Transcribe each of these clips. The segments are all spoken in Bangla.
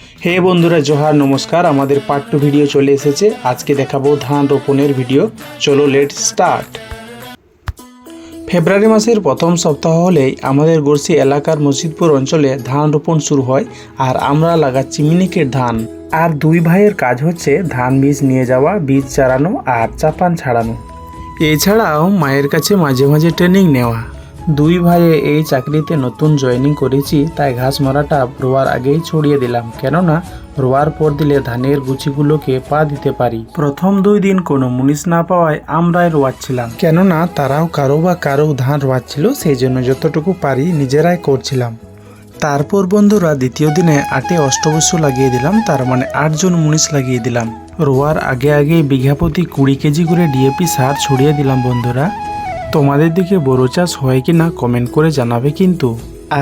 হে বন্ধুরা জোহার নমস্কার। আমাদের পার্ট 2 ভিডিও চলে এসেছে। আজকে দেখাবো ধান রোপণের ভিডিও। চলো লেট স্টার্ট। ফেব্রুয়ারি মাসের প্রথম সপ্তাহ হলেই আমাদের গড়সি এলাকার মসজিদপুর অঞ্চলে ধান রোপণ শুরু হয় আর আমরা লাগাচ্ছি মিনিকেট ধান। আর দুই ভাইয়ের কাজ হচ্ছে ধান বীজ নিয়ে যাওয়া, বীজ চারানো আর চাপান ছাড়ানো। এছাড়াও মায়ের কাছে মাঝে মাঝে ট্রেনিং নেওয়া। দুই ভাইয়ে এই চাকরিতে নতুন জয়েনিং করেছি, তাই ঘাস মারাটা রোয়ার আগেই ছড়িয়ে দিলাম, কেননা রোয়ার পর দিলে ধানের গুছিগুলোকে পা দিতে পারি। প্রথম 2 দিন কোনো মুনিশ না পাওয়ায় আমরাই রোয়াচ্ছিলাম, কেননা তারাও কারো ধান রোয়াচ্ছিল, সেই জন্য যতটুকু পারি নিজেরাই করছিলাম। তারপর বন্ধুরা দ্বিতীয় দিনে 8 অষ্টবস্য লাগিয়ে দিলাম, তার মানে 8 জন মুনিশ লাগিয়ে দিলাম। রোয়ার আগে বিঘা প্রতি 20 কেজি করে ডিএপি সার ছড়িয়ে দিলাম। বন্ধুরা তোমাদের দিকে বড় চাষ হয় কি না কমেন্ট করে জানাবে কিন্তু।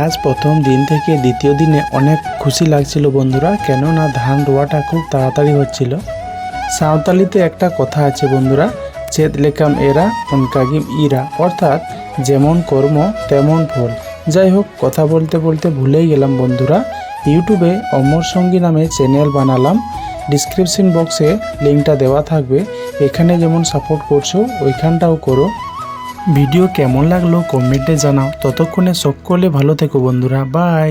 আজ প্রথম দিন থেকে দ্বিতীয় দিনে অনেক খুশি লাগছিল বন্ধুরা, কেননা ধান রোয়াটা খুব তাড়াতাড়ি হচ্ছিল। সাঁওতালিতে একটা কথা আছে বন্ধুরা, চেদ লেকাম এরা অনকাগিম ইরা, অর্থাৎ যেমন কর্ম তেমন ফল। যাই হোক, কথা বলতে বলতে ভুলেই গেলাম বন্ধুরা। ইউটিউবে অমর সঙ্গী নামে চ্যানেল বানালাম, ডিসক্রিপশন বক্সে লিঙ্কটা দেওয়া থাকবে। এখানে যেমন সাপোর্ট করছো ওইখানটাও করো। ভিডিও কেমন লাগলো কমেন্টে জানাও। ততক্ষণে সকলে ভালো থেকো বন্ধুরা, বাই।